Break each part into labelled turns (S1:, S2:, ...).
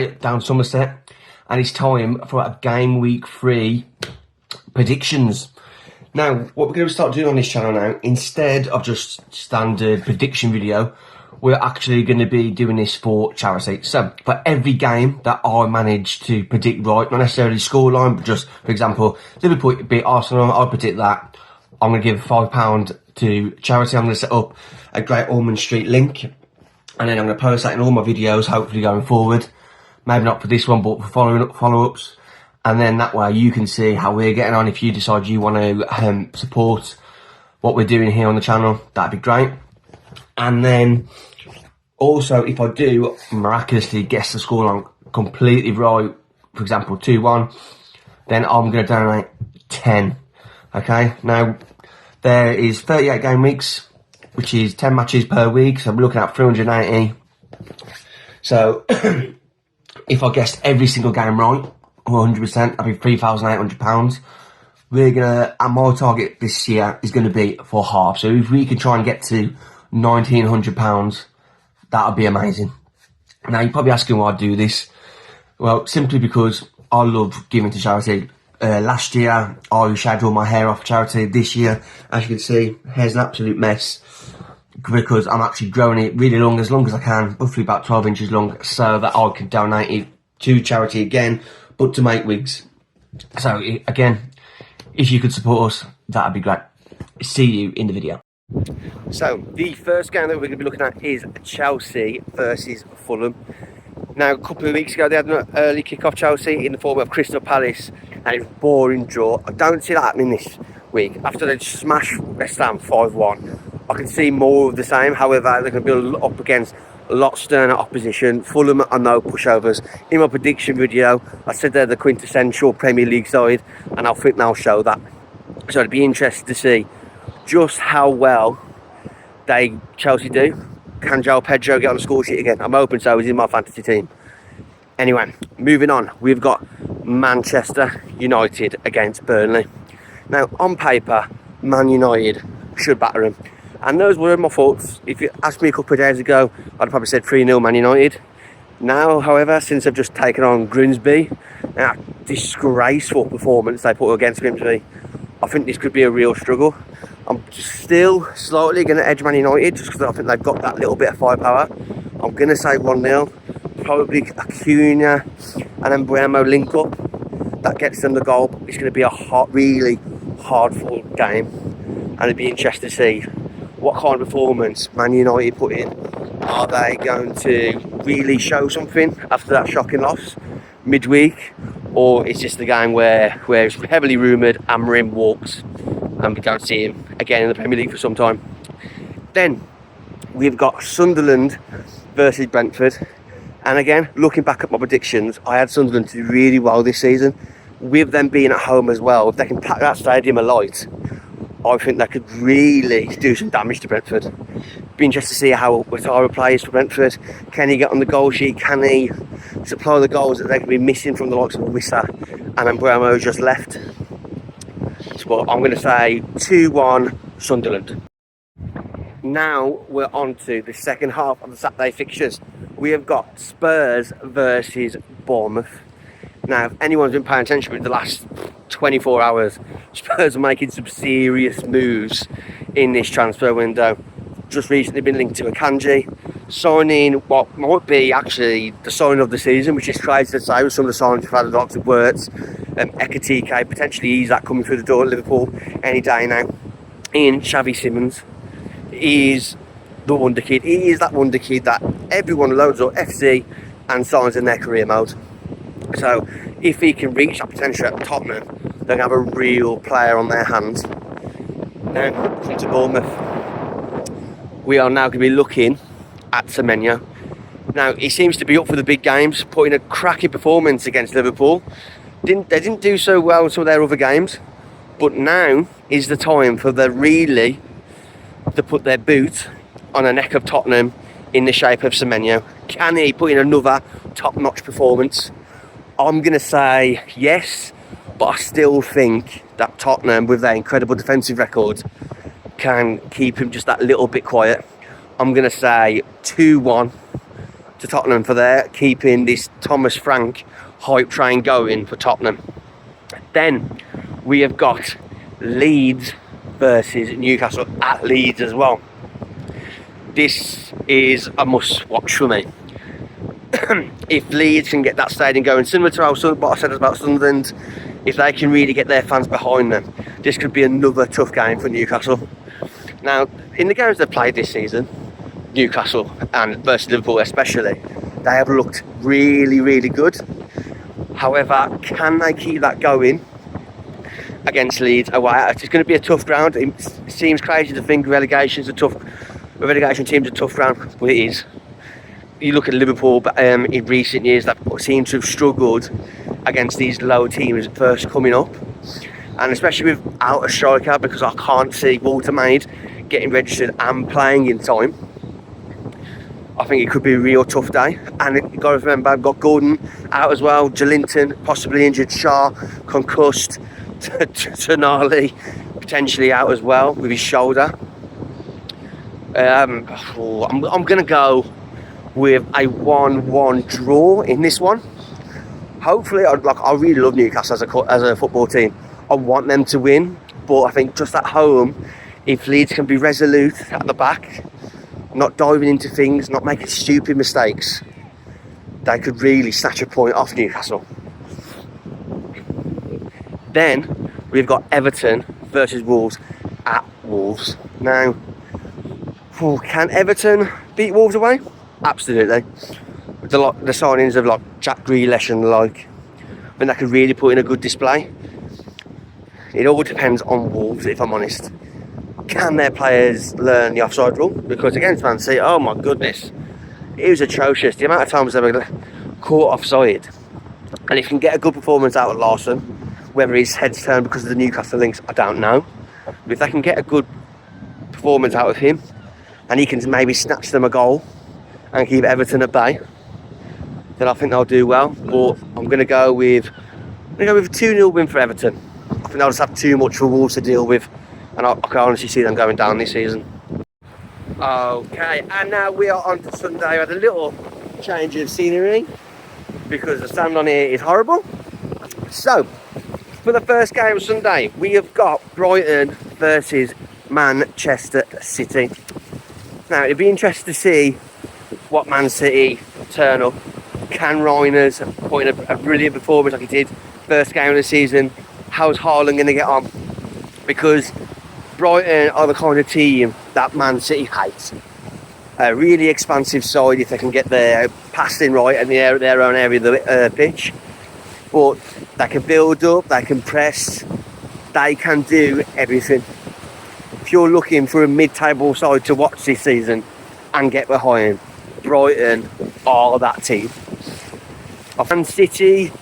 S1: down Somerset, and it's time for a game week 3 predictions. Now, what we're going to start doing on this channel now, instead of just standard prediction video, we're actually going to be doing this for charity. So, for every game that I manage to predict right, not necessarily scoreline, but just, for example, Liverpool beat Arsenal, I'll predict that. I'm going to give £5 to charity. I'm going to set up a Great Ormond Street link, and then I'm going to post that in all my videos, hopefully going forward. Maybe not for this one, but for follow-ups. And then that way you can see how we're getting on. If you decide you want to support what we're doing here on the channel, that'd be great. And then also, if I do miraculously guess the scoreline completely right, for example 2-1, then I'm going to donate 10. Okay, now there is 38 game weeks, which is 10 matches per week, so we're looking at 380. So if I guessed every single game right, 100%, that'd be £3,800. We're gonna, and my target this year is gonna be for half. So if we can try and get to £1,900, that would be amazing. Now you're probably asking why I do this. Well, simply because I love giving to charity. Last year I shaved all my hair off charity. This year, as you can see, hair's an absolute mess because I'm actually growing it really long as I can, roughly about 12 inches long, so that I can donate it to charity again, but to make wigs. So again, if you could support us, that'd be great. See you in the video. So the first game that we're going to be looking at is Chelsea versus Fulham. Now, a couple of weeks ago they had an early kick-off, Chelsea, in the form of Crystal Palace, and it was a boring draw. I don't see that happening this week. After they smashed West Ham 5-1, I can see more of the same. However, they're going to be up against a lot sterner opposition. Fulham are no pushovers. In my prediction video, I said they're the quintessential Premier League side, and I think they'll show that. So it'd be interesting to see just how well Chelsea do. Can João Pedro get on the score sheet again? I'm hoping so. He's in my fantasy team. Anyway, moving on. We've got Manchester United against Burnley. Now, on paper, Man United should batter them. And those were my thoughts. If you asked me a couple of days ago, I'd probably said 3-0 Man United. Now, however, since they've just taken on Grimsby, a disgraceful performance they put against Grimsby, I think this could be a real struggle. I'm still slightly going to edge Man United just because I think they've got that little bit of firepower. I'm going to say 1-0. Probably Acuna and Mbeumo link up. That gets them the goal. It's going to be a really hard-fought game. And it'd be interesting to see what kind of performance Man United put in. Are they going to really show something after that shocking loss midweek? Or is this the game where it's heavily rumoured Amorim walks and we don't see him again in the Premier League for some time? Then we've got Sunderland versus Brentford. And again, looking back at my predictions, I had Sunderland to do really well this season. With them being at home as well, if they can pack that stadium alight, I think they could really do some damage to Brentford. Be interested to see how Ouattara plays for Brentford. Can he get on the goal sheet? Can he supply the goals that they could be missing from the likes of Wissa and Mbeumo just left? So I'm going to say 2-1 Sunderland. Now we're on to the second half of the Saturday fixtures. We have got Spurs versus Bournemouth. Now, if anyone's been paying attention in the last 24 hours, Spurs are making some serious moves in this transfer window. Just recently been linked to Akanji, signing what might be actually the signing of the season, which is crazy to say with some of the signings we've had, the likes of Wirtz, Ekatike, potentially he's that coming through the door at Liverpool any day now. Ian Xavi Simons is the wonder kid. He is that wonder kid that everyone loads up FC and signs in their career mode. So if he can reach that potential at Tottenham, they're going to have a real player on their hands. Now, come to Bournemouth. We are now going to be looking at Semenyo. Now, he seems to be up for the big games, putting a cracking performance against Liverpool. They didn't do so well in some of their other games, but now is the time for them really to put their boot on the neck of Tottenham in the shape of Semenyo. Can he put in another top-notch performance? I'm going to say yes, but I still think that Tottenham, with their incredible defensive record, can keep him just that little bit quiet. I'm going to say 2-1 to Tottenham for their keeping this Thomas Frank hype train going for Tottenham. Then we have got Leeds versus Newcastle at Leeds as well. This is a must watch for me. If Leeds can get that stadium going, similar to what I said about Sunderland, if they can really get their fans behind them, this could be another tough game for Newcastle. Now, in the games they've played this season, Newcastle and versus Liverpool especially, they have looked really, really good. However, can they keep that going against Leeds away? It's going to be a tough ground. It seems crazy to think relegation team's a tough ground, but it is. You look at Liverpool in recent years, that seem to have struggled against these lower teams first coming up, and especially without a striker, because I can't see Walter Maid getting registered and playing in time. I think it could be a real tough day. And you've got to remember, I've got Gordon out as well, Jolinton possibly injured, Shaw concussed, Tonali potentially out as well with his shoulder. I'm going to go with a 1-1 draw in this one. Hopefully, I really love Newcastle as a football team. I want them to win, but I think just at home, if Leeds can be resolute at the back, not diving into things, not making stupid mistakes, they could really snatch a point off Newcastle. Then we've got Everton versus Wolves at Wolves. Now, can Everton beat Wolves away? Absolutely. The signings of like Jack Grealish and the like, I think they could really put in a good display. It all depends on Wolves, if I'm honest. Can their players learn the offside rule? Because against Man City, oh my goodness, it was atrocious. The amount of times they were caught offside. And if you can get a good performance out of Larson, whether his head's turned because of the Newcastle links, I don't know. But if they can get a good performance out of him, and he can maybe snatch them a goal and keep Everton at bay, then I think they'll do well. But I'm going to go with a 2-0 win for Everton. I think they'll just have too much for Wolves to deal with, and I can honestly see them going down this season. Okay, and now we are on to Sunday. We had a little change of scenery because the stand on here is horrible. So, for the first game of Sunday, we have got Brighton versus Manchester City. Now, it'd be interesting to see what Man City turn up. Can Reiners put in a brilliant performance like he did first game of the season? How's Haaland going to get on? Because Brighton are the kind of team that Man City hates. A really expansive side if they can get their passing right and their own area of the pitch. But they can build up, they can press, they can do everything. If you're looking for a mid-table side to watch this season and get behind, Brighton are that team. If Man City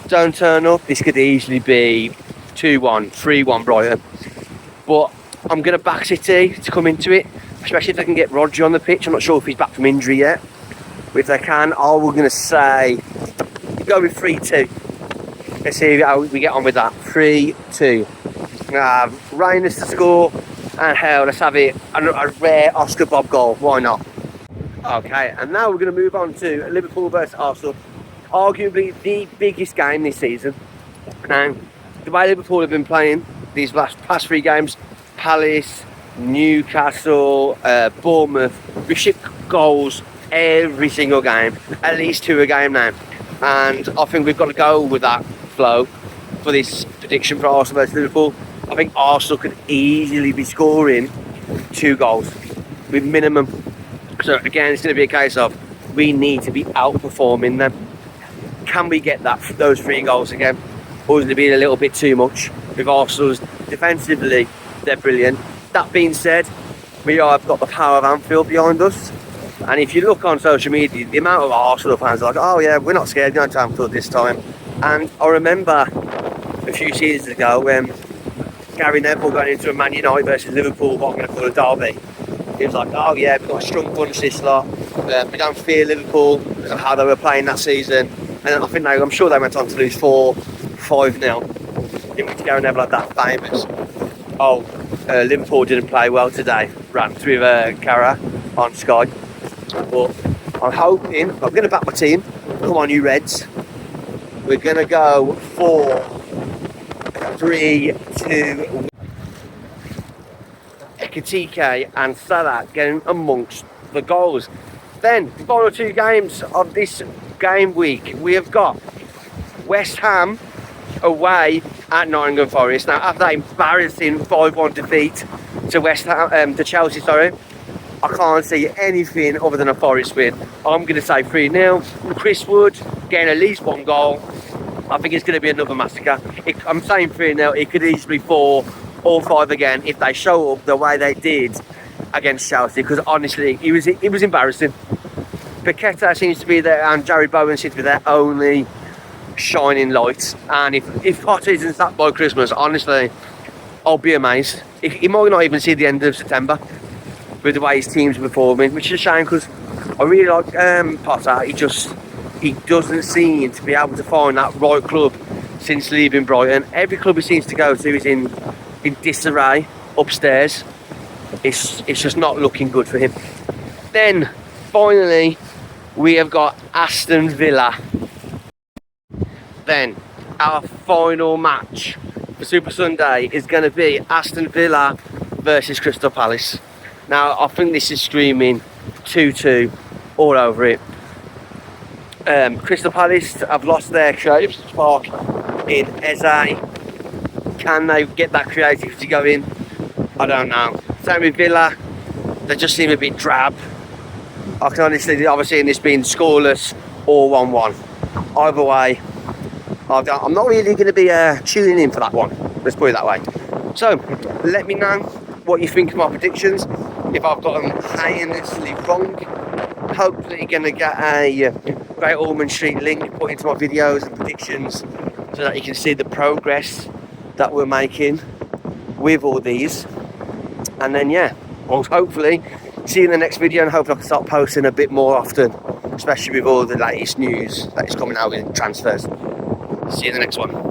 S1: don't turn up, this could easily be 2-1, 3-1 Brighton. But I'm going to back City to come into it, especially if they can get Rodri on the pitch. I'm not sure if he's back from injury yet. But if they can, we're going to say, go with 3-2. Let's see how we get on with that. 3-2. Reiners to score, and hell, let's have it. A rare Oscar Bob goal. Why not? Okay, and now we're going to move on to Liverpool versus Arsenal. Arguably the biggest game this season. Now, the way Liverpool have been playing these past 3 games, Palace, Newcastle, Bournemouth, we ship goals every single game, at least 2 a game now. And I think we've got to go with that flow for this prediction for Arsenal versus Liverpool. I think Arsenal could easily be scoring 2 goals with minimum. So again, it's going to be a case of we need to be outperforming them. Can we get those 3 goals again? Or is it being a little bit too much? With Arsenal's defensively, they're brilliant. That being said, we have got the power of Anfield behind us. And if you look on social media, the amount of Arsenal fans are like, oh yeah, we're not scared, going to Anfield this time. And I remember a few seasons ago when Gary Neville going into a Man United versus Liverpool, what I'm going to call a derby. He was like, oh yeah, we've got a strong bunch this lot. We don't fear Liverpool because of how they were playing that season. And I think I'm sure they went on to lose 4-5-0. In which Gary Neville had that famous, Liverpool didn't play well today, ran through Cara on Sky. But I'm hoping, I'm going to back my team. Come on, you Reds. We're going to go 4, 3, 2. Ekitike and Salah getting amongst the goals. Then, the final 2 games of this game week, we have got West Ham away at Nottingham Forest. Now, after that embarrassing 5-1 defeat to Chelsea, sorry, I can't see anything other than a Forest win. I'm going to say 3-0. Chris Wood getting at least 1 goal. I think it's going to be another massacre. I'm saying 3-0. It could easily be 4 or 5 again if they show up the way they did against Chelsea, because honestly, it was embarrassing. Paqueta seems to be there, and Jared Bowen seems to be their only shining light. And if Potter isn't that by Christmas, honestly, I'll be amazed. He might not even see the end of September with the way his team's performing, which is a shame, because I really like Potter. He doesn't seem to be able to find that right club since leaving Brighton. Every club he seems to go to is in disarray upstairs. It's just not looking good for him. Then finally we have got Aston Villa. Then our final match for Super Sunday is going to be Aston Villa versus Crystal Palace. Now I think this is screaming 2-2 all over it. Crystal Palace have lost their creative spark in Eze. Can they get that creativity going? I don't know. Same with Villa, they just seem a bit drab. I can honestly, obviously, in this being scoreless or 1-1. Either way, I'm not really going to be tuning in for that one. Let's put it that way. So, let me know what you think of my predictions. If I've got them heinously wrong, hopefully you're going to get a Great Ormond Street link put into my videos and predictions so that you can see the progress that we're making with all these. And then yeah, I'll hopefully see you in the next video, and hopefully I can start posting a bit more often, especially with all the latest news that is coming out in transfers. See you in the next one.